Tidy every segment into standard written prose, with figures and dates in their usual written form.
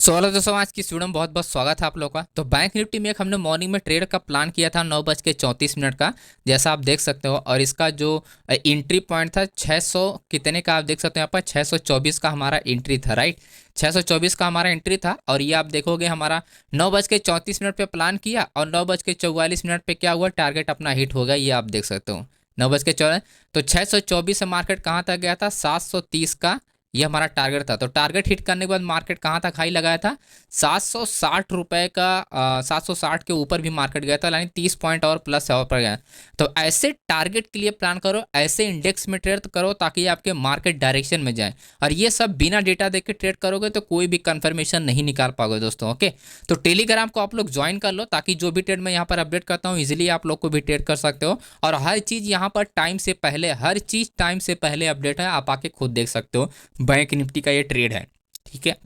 Hello दोस्तों, आज की वीडियो में बहुत बहुत स्वागत है आप लोगों का। तो बैंक निफ्टी में एक हमने मॉर्निंग में ट्रेड का प्लान किया था 9:34 का, जैसा आप देख सकते हो। और इसका जो एंट्री पॉइंट था 600 कितने का, आप देख सकते हो यहाँ पर 624 का हमारा एंट्री था, राइट। 624 का हमारा एंट्री था। और ये आप देखोगे हमारा 9:34 पे प्लान किया और 9:44 पे क्या हुआ, टारगेट अपना हिट हो गया, ये आप देख सकते हो। 9:14 तो 624 से मार्केट कहाँ तक गया था, 730 का ये हमारा टारगेट था। तो टारगेट हिट करने के बाद मार्केट कहाँ तक हाई लगाया था, 760 रुपए का। 760 के ऊपर भी मार्केट गया था, यानी 30 पॉइंट और प्लस और पर गया। तो ऐसे टारगेट के लिए प्लान करो, ऐसे इंडेक्स में ट्रेड करो ताकि आपके मार्केट डायरेक्शन में जाए। और ये सब बिना डेटा देख के ट्रेड करोगे तो कोई भी कंफर्मेशन नहीं निकाल पाओगे दोस्तों। ओके, तो टेलीग्राम को आप लोग ज्वाइन कर लो ताकि जो भी ट्रेड मैं यहाँ पर अपडेट करता हूँ इजिली आप लोग को भी ट्रेड कर सकते हो। और हर चीज़ यहाँ पर टाइम से पहले, हर चीज़ टाइम से पहले अपडेट है, आप आके खुद देख सकते हो। बैंक निफ्टी का ये ट्रेड है, ठीक है।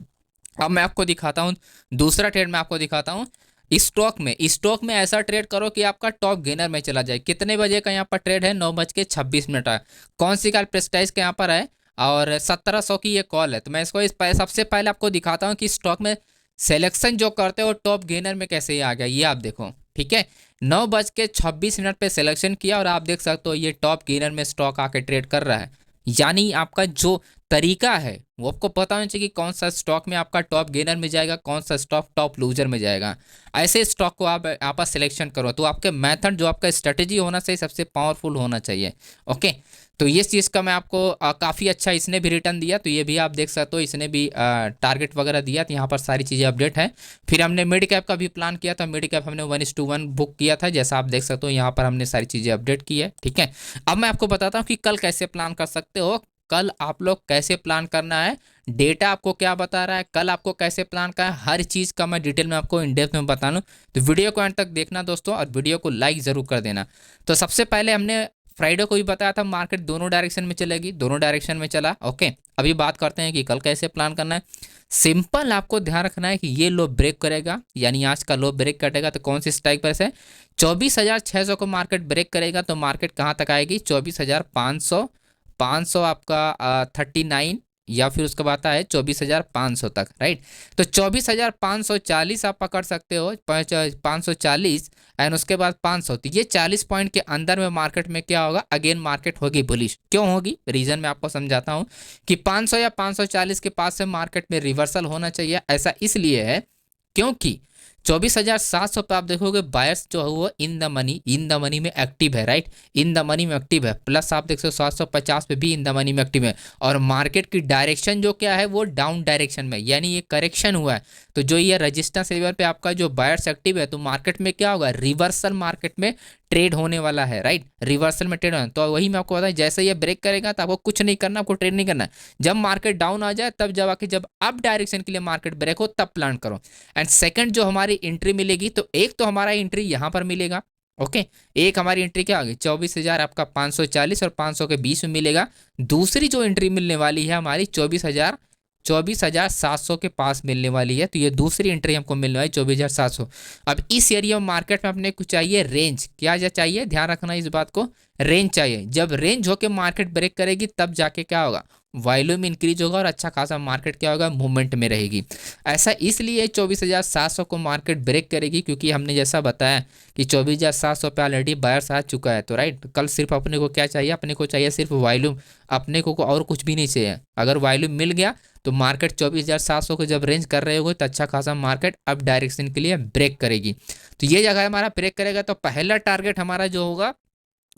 अब मैं आपको दिखाता हूँ दूसरा ट्रेड, मैं आपको दिखाता हूँ स्टॉक में ऐसा ट्रेड करो कि आपका टॉप गेनर में चला जाए। कितने बजे का यहाँ पर ट्रेड है, 9:26 है। कौन सी कॉल प्रेस्टाइज के यहाँ पर है और 1700 की ये कॉल है। तो मैं इसको सबसे पहले आपको दिखाता हूँ कि स्टॉक में सिलेक्शन जो करते हो टॉप गेनर में कैसे ये आ गया, ये आप देखो, ठीक है। 9:26 पे सिलेक्शन किया और आप देख सकते हो ये टॉप गेनर में स्टॉक आके ट्रेड कर रहा है। यानी आपका जो तरीका है वो आपको पता होना चाहिए कि कौन सा स्टॉक में आपका टॉप गेनर में जाएगा, कौन सा स्टॉक टॉप लूजर में जाएगा। ऐसे स्टॉक को आप आपस सिलेक्शन करो तो आपके मेथड जो आपका स्ट्रेटेजी होना चाहिए सबसे पावरफुल होना चाहिए। ओके, तो ये चीज़ का मैं आपको काफ़ी अच्छा इसने भी रिटर्न दिया, तो ये भी आप देख सकते हो, इसने भी टारगेट वगैरह दिया, तो यहाँ पर सारी चीज़ें अपडेट है। फिर हमने मिड कैप का भी प्लान किया था, मिड कैप हमने 1:1 बुक किया था, जैसा आप देख सकते हो यहाँ पर हमने सारी चीज़ें अपडेट की है, ठीक है। अब मैं आपको बताता हूँ कि कल कैसे प्लान कर सकते हो। कल आप लोग कैसे प्लान करना है, डेटा आपको क्या बता रहा है, कल आपको कैसे प्लान करना है, हर चीज़ का मैं डिटेल में आपको इन डेप्थ में बता लूँ। तो वीडियो को एंड तक देखना दोस्तों, और वीडियो को लाइक ज़रूर कर देना। तो सबसे पहले हमने फ्राइडे को भी बताया था मार्केट दोनों डायरेक्शन में चलेगी, दोनों डायरेक्शन में चला। ओके, अभी बात करते हैं कि कल कैसे प्लान करना है। सिंपल आपको ध्यान रखना है कि ये लो ब्रेक करेगा, यानी आज का लो ब्रेक कटेगा तो कौन सी स्ट्राइक प्राइस है, 24,600 को मार्केट ब्रेक करेगा तो मार्केट कहाँ तक आएगी, 24,500, 500 आपका 39, या फिर उसके बाद आता है 24,500 तक, राइट। तो 24,540 आप पकड़ सकते हो, 540 एंड उसके बाद 500। तो ये 40 पॉइंट के अंदर में मार्केट में क्या होगा, अगेन मार्केट होगी बुलिश। क्यों होगी, रीजन मैं आपको समझाता हूँ कि 500 या 540 के पास से मार्केट में रिवर्सल होना चाहिए। ऐसा इसलिए है क्योंकि 24,700 पे आप देखोगे बायर्स जो है वो इन द मनी में एक्टिव है, राइट। इन द मनी में एक्टिव है, प्लस आप देख सकते हो 750 पे भी इन द मनी में एक्टिव है। और मार्केट की डायरेक्शन जो क्या है वो डाउन डायरेक्शन में, यानी ये करेक्शन हुआ है। तो जो ये रेजिस्टेंस लेवल पे आपका जो बायर्स एक्टिव है तो मार्केट में क्या होगा, रिवर्सल मार्केट में ट्रेड होने वाला है, राइट। रिवर्सल में ट्रेड होना, तो वही मैं आपको बताऊं, जैसे ये ब्रेक करेगा तो आपको कुछ नहीं करना, आपको ट्रेड नहीं करना। जब मार्केट डाउन आ जाए तब जब अप डायरेक्शन के लिए मार्केट ब्रेक हो तब प्लान करो। एंड सेकंड जो हमारी एंट्री मिलेगी, तो एक तो हमारा एंट्री यहाँ पर मिलेगा। ओके, एक हमारी एंट्री क्या होगी, 24,000 आपका 540 और 500 के बीच में मिलेगा। दूसरी जो एंट्री मिलने वाली है हमारी 24,700 के पास मिलने वाली है। तो ये दूसरी एंट्री हमको मिलने वाली 24,700। अब इस एरिया में मार्केट में अपने को चाहिए रेंज, क्या चाहिए, ध्यान रखना इस बात को, रेंज चाहिए। जब रेंज होके मार्केट ब्रेक करेगी तब जाके क्या होगा, वॉल्यूम इंक्रीज होगा और अच्छा खासा मार्केट क्या होगा, मूवमेंट में रहेगी। ऐसा इसलिए 24,700 को मार्केट ब्रेक करेगी क्योंकि हमने जैसा बताया कि 24,700 पे ऑलरेडी बायर्स आ चुका है। तो राइट, कल सिर्फ अपने को क्या चाहिए, अपने को चाहिए सिर्फ वॉल्यूम, अपने को और कुछ भी नहीं चाहिए। अगर वॉल्यूम मिल गया तो मार्केट 24,700 को जब रेंज कर रहे होगे तो अच्छा खासा मार्केट अप डायरेक्शन के लिए ब्रेक करेगी। तो ये जगह हमारा ब्रेक करेगा तो पहला टारगेट हमारा जो होगा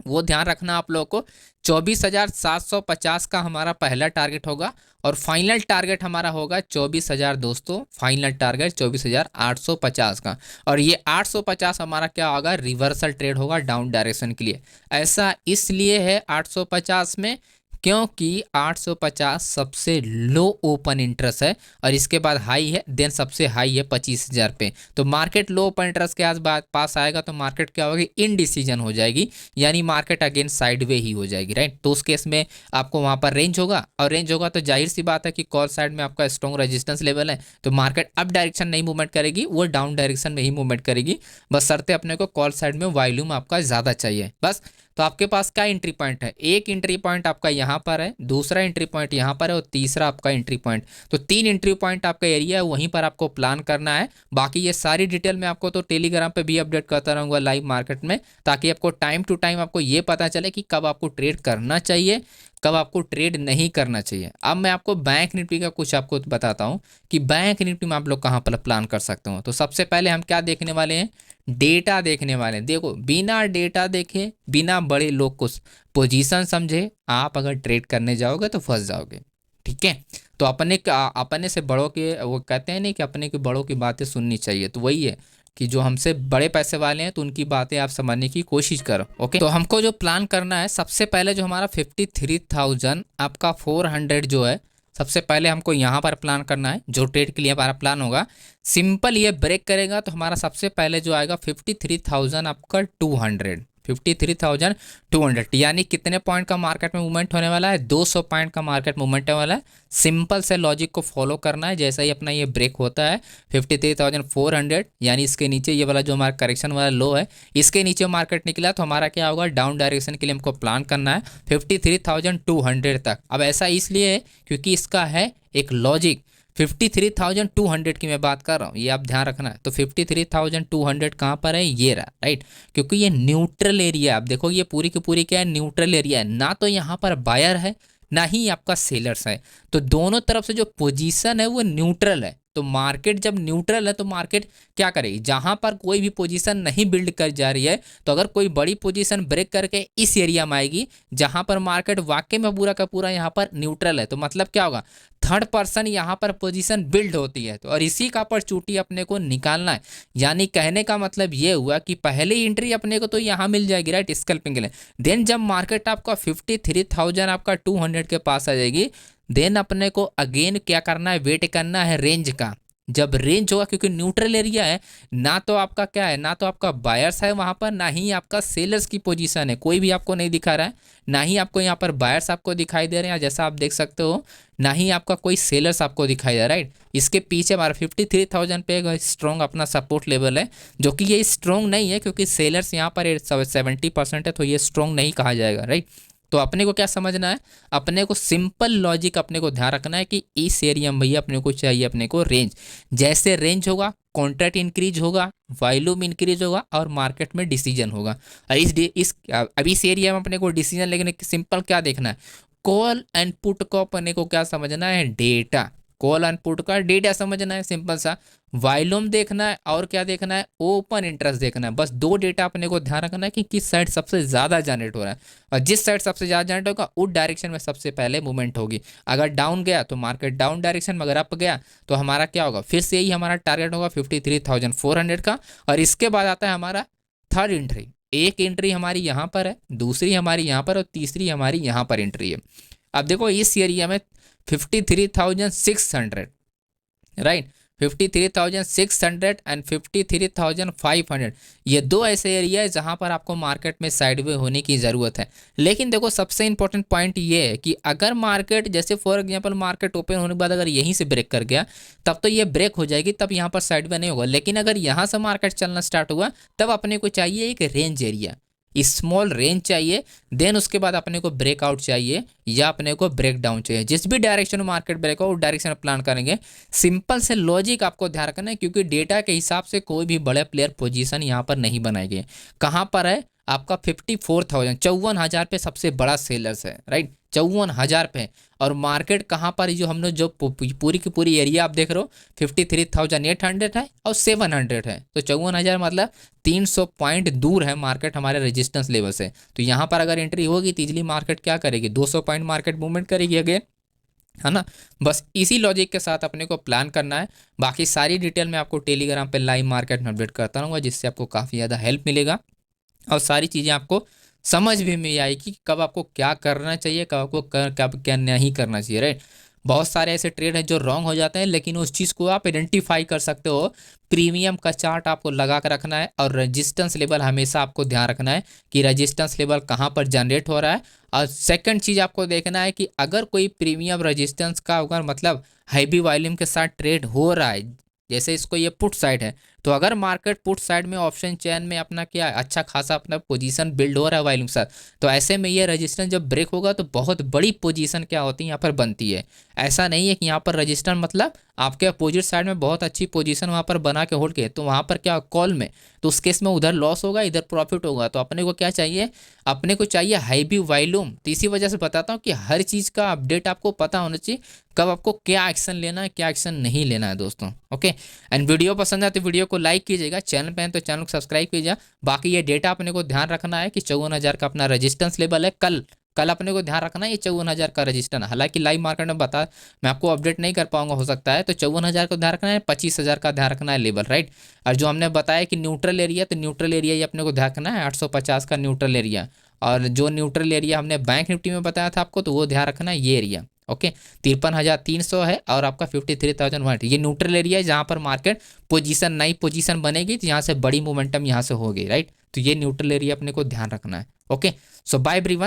वो ध्यान रखना आप लोगों को, 24,750 का हमारा पहला टारगेट होगा। और फाइनल टारगेट हमारा होगा 24,000 दोस्तों, फाइनल टारगेट 24,850 का। और ये 850 हमारा क्या होगा, रिवर्सल ट्रेड होगा डाउन डायरेक्शन के लिए। ऐसा इसलिए है 850 में क्योंकि 850 सबसे लो ओपन इंटरेस्ट है और इसके बाद हाई है, देन सबसे हाई है 25,000 पे। तो मार्केट लो ओपन इंटरेस्ट के आज बाद पास आएगा तो मार्केट क्या होगी, इनडिसीजन हो जाएगी, यानी मार्केट अगेन साइडवे ही हो जाएगी, राइट। तो उस केस में आपको वहां पर रेंज होगा, और रेंज होगा तो जाहिर सी बात है कि कॉल साइड में आपका स्ट्रॉन्ग रेजिस्टेंस लेवल है, तो मार्केट अप डायरेक्शन नहीं मूवमेंट करेगी, वो डाउन डायरेक्शन में ही मूवमेंट करेगी। बस शर्ते अपने को कॉल साइड में वॉल्यूम आपका ज़्यादा चाहिए, बस। तो आपके पास क्या एंट्री पॉइंट है, एक एंट्री पॉइंट आपका यहाँ पर है, दूसरा एंट्री पॉइंट यहाँ पर है और तीसरा आपका एंट्री पॉइंट। तो 3 एंट्री पॉइंट आपका एरिया है, वहीं पर आपको प्लान करना है। बाकी ये सारी डिटेल मैं आपको तो टेलीग्राम पे भी अपडेट करता रहूँगा लाइव मार्केट में, ताकि आपको टाइम टू टाइम आपको ये पता चले कि कब आपको ट्रेड करना चाहिए, कब आपको ट्रेड नहीं करना चाहिए। अब मैं आपको बैंक निफ्टी का कुछ आपको बताता हूँ कि बैंक निफ्टी में आप लोग कहाँ पर प्लान कर सकते हो। तो सबसे पहले हम क्या देखने वाले हैं, डेटा देखने वाले हैं। देखो, बिना डेटा देखे, बिना बड़े लोग को पोजीशन समझे आप अगर ट्रेड करने जाओगे तो फंस जाओगे, ठीक है। तो अपने से बड़ों के, वो कहते हैं नहीं कि अपने के बड़ों की बातें सुननी चाहिए, तो वही है कि जो हमसे बड़े पैसे वाले हैं तो उनकी बातें आप समझने की कोशिश करो। ओके, तो हमको जो प्लान करना है, सबसे पहले जो हमारा 53,000 आपका 400 जो है, सबसे पहले हमको यहाँ पर प्लान करना है। जो ट्रेड के लिए हमारा प्लान होगा, सिंपल ये ब्रेक करेगा तो हमारा सबसे पहले जो आएगा 53,000 आपका 200, 53,200, यानी कितने पॉइंट का मार्केट में मूवमेंट होने वाला है, 200 पॉइंट का मार्केट मूवमेंट होने वाला है। सिंपल से लॉजिक को फॉलो करना है। जैसा ही अपना ये ब्रेक होता है 53,400, यानी इसके नीचे ये वाला जो हमारा करेक्शन वाला लो है, इसके नीचे मार्केट निकला तो हमारा क्या होगा, डाउन डायरेक्शन के लिए हमको प्लान करना है 53,200 तक। अब ऐसा इसलिए है क्योंकि इसका है एक लॉजिक। 53,200 की मैं बात कर रहा हूँ, ये आप ध्यान रखना है। तो 53,200 कहाँ पर है, ये रहा, राइट। क्योंकि ये न्यूट्रल एरिया, आप देखो ये पूरी की पूरी क्या है, न्यूट्रल एरिया है। ना तो यहाँ पर बायर है, ना ही आपका सेलर्स है, तो दोनों तरफ से जो पोजीशन है वो न्यूट्रल है। तो मार्केट जब न्यूट्रल है तो मार्केट क्या करेगी, जहां पर कोई भी पोजीशन नहीं बिल्ड कर जा रही है, तो अगर कोई बड़ी पोजीशन ब्रेक करके इस एरिया में आएगी जहां पर मार्केट वाकई में पूरा का पूरा यहाँ पर न्यूट्रल है, तो मतलब क्या होगा, थर्ड पर्सन यहाँ पर पोजीशन बिल्ड होती है। तो और इसी का पर चूटी अपने को निकालना है। यानी कहने का मतलब ये हुआ कि पहले एंट्री अपने को तो यहाँ मिल जाएगी, राइट, स्कैल्पिंग के लिए। देन जब मार्केट आपका 53,000 आपका 200 के पास आ जाएगी, देन अपने को अगेन क्या करना है, वेट करना है रेंज का। जब रेंज होगा, क्योंकि न्यूट्रल एरिया है, ना तो आपका क्या है, ना तो आपका बायर्स है वहां पर, ना ही आपका सेलर्स की पोजीशन है, कोई भी आपको नहीं दिखा रहा है। ना ही आपको यहाँ पर बायर्स आपको दिखाई दे रहे हैं, जैसा आप देख सकते हो, ना ही आपका कोई सेलर्स आपको दिखाई दे रहा है, राइट। इसके पीछे हमारा 53,000 पे एक स्ट्रॉन्ग अपना सपोर्ट लेवल है, जो कि ये स्ट्रॉन्ग नहीं है क्योंकि सेलर्स यहाँ पर 70% है, तो ये स्ट्रॉन्ग नहीं कहा जाएगा, राइट। तो अपने को क्या समझना है, अपने को सिंपल लॉजिक अपने को ध्यान रखना है कि इस एरिया में भैया अपने को चाहिए अपने को रेंज। जैसे रेंज होगा, कॉन्ट्रैक्ट इंक्रीज होगा, वॉल्यूम इंक्रीज होगा और मार्केट में डिसीजन होगा। और अभी इस एरिया में अपने को डिसीजन लेने सिंपल क्या देखना है, कॉल एंड पुट को अपने को क्या समझना है, डेटा। कॉल एंड पुट का डेटा समझना है, सिंपल सा। वॉल्यूम देखना है और क्या देखना है, ओपन इंटरेस्ट देखना है। बस 2 डेटा अपने को ध्यान रखना है कि किस साइड सबसे ज़्यादा जनरेट हो रहा है, और जिस साइड सबसे ज़्यादा जनरेट होगा उस डायरेक्शन में सबसे पहले मूवमेंट होगी। अगर डाउन गया तो मार्केट डाउन डायरेक्शन में, अगर अप गया तो हमारा क्या होगा, फिर से यही हमारा टारगेट होगा 53,400 का। और इसके बाद आता है हमारा थर्ड एंट्री। एक एंट्री हमारी यहाँ पर है, दूसरी हमारी यहाँ पर और तीसरी हमारी यहाँ पर एंट्री है। अब देखो इस एरिया में 53,600, राइट, 53,600 एंड 53,500, ये 2 ऐसे एरिया है जहां पर आपको मार्केट में साइडवे होने की ज़रूरत है। लेकिन देखो सबसे इंपॉर्टेंट पॉइंट ये है कि अगर मार्केट, जैसे फॉर एग्जांपल मार्केट ओपन होने के बाद अगर यहीं से ब्रेक कर गया, तब तो ये ब्रेक हो जाएगी, तब यहाँ पर साइडवे नहीं होगा। लेकिन अगर यहाँ से मार्केट चलना स्टार्ट हुआ, तब अपने को चाहिए एक रेंज एरिया, स्मॉल रेंज चाहिए। देन उसके बाद अपने को ब्रेकआउट चाहिए या अपने को ब्रेक डाउन चाहिए। जिस भी डायरेक्शन में मार्केट ब्रेक हो उस डायरेक्शन में प्लान करेंगे। सिंपल से लॉजिक आपको ध्यान रखना है, क्योंकि डेटा के हिसाब से कोई भी बड़े प्लेयर पोजीशन यहाँ पर नहीं बनाएंगे। कहाँ पर है आपका 54,000, 54,000 पे सबसे बड़ा सेलर्स है, राइट, 54,000 पे। और मार्केट कहाँ पर, जो हमने जो पूरी की पूरी एरिया आप देख रहे हो 53,800 है और 700 है। तो 54,000 मतलब 300 पॉइंट दूर है मार्केट हमारे रेजिस्टेंस लेवल से। तो यहाँ पर अगर एंट्री होगी तो इजली मार्केट क्या करेगी, 200 पॉइंट मार्केट मूवमेंट करेगी अगेन, है ना। बस इसी लॉजिक के साथ अपने को प्लान करना है। बाकी सारी डिटेल मैं आपको टेलीग्राम पे लाइव मार्केट में अपडेट करता रहूँगा, जिससे आपको काफ़ी ज़्यादा हेल्प मिलेगा और सारी चीज़ें आपको समझ भी में आएगी कि कब आपको क्या करना चाहिए, कब आपको कब क्या नहीं करना चाहिए, राइट। बहुत सारे ऐसे ट्रेड हैं जो रॉन्ग हो जाते हैं, लेकिन उस चीज़ को आप आइडेंटिफाई कर सकते हो। प्रीमियम का चार्ट आपको लगा कर रखना है और रेजिस्टेंस लेवल हमेशा आपको ध्यान रखना है कि रेजिस्टेंस लेवल कहाँ पर जनरेट हो रहा है। और सेकंड चीज़ आपको देखना है कि अगर कोई प्रीमियम रेजिस्टेंस का अगर मतलब हैवी वॉल्यूम के साथ ट्रेड हो रहा है, जैसे इसको ये पुट साइड है, तो अगर मार्केट पुट साइड में ऑप्शन चेन में अपना क्या अच्छा खासा अपना पोजीशन बिल्ड हो रहा है वॉल्यूम साथ, तो ऐसे में ये रजिस्टेंस जब ब्रेक होगा तो बहुत बड़ी पोजीशन क्या होती है यहाँ पर बनती है। ऐसा नहीं है कि यहाँ पर रजिस्टेंस मतलब आपके अपोजिट साइड में बहुत अच्छी पोजीशन वहाँ पर बना के होल्ड के, तो वहाँ पर क्या कॉल में, तो उस केस में उधर लॉस होगा इधर प्रॉफिट होगा। तो अपने को क्या चाहिए, अपने को चाहिए हाई भी वॉल्यूम। तो इसी वजह से बताता हूँ कि हर चीज़ का अपडेट आपको पता होना चाहिए, कब आपको क्या एक्शन लेना है क्या एक्शन नहीं लेना है दोस्तों। ओके, एंड वीडियो पसंद है तो वीडियो को लाइक कीजिएगा, चैनल पे हैं तो चैनल को सब्सक्राइब कीजिएगा। बाकी ये डेटा अपने को ध्यान रखना है कि 54,000 का अपना रजिस्टेंस लेवल है। कल कल अपने को ध्यान रखना है ये 54,000 का रजिस्टर। हालांकि लाइव मार्केट में मैं आपको अपडेट नहीं कर पाऊंगा हो सकता है, तो 54,000 को ध्यान रखना है, 25,000 का ध्यान रखना है लेवल, राइट। और जो हमने बताया कि न्यूट्रल एरिया, तो न्यूट्रल एरिया ये अपने को ध्यान रखना है 850 का न्यूट्रल एरिया। और जो न्यूट्रल एरिया हमने बैंक निफ्टी में बताया था आपको, तो वो ध्यान रखना है ये एरिया। ओके, 53,300 है और आपका 53,100 ये न्यूट्रल एरिया है जहाँ पर मार्केट पोजीशन नई पोजीशन बनेगी, तो यहाँ से बड़ी मोमेंटम यहाँ से होगी, राइट। तो ये न्यूट्रल एरिया अपने को ध्यान रखना है। ओके, सो बाय एवरीवन।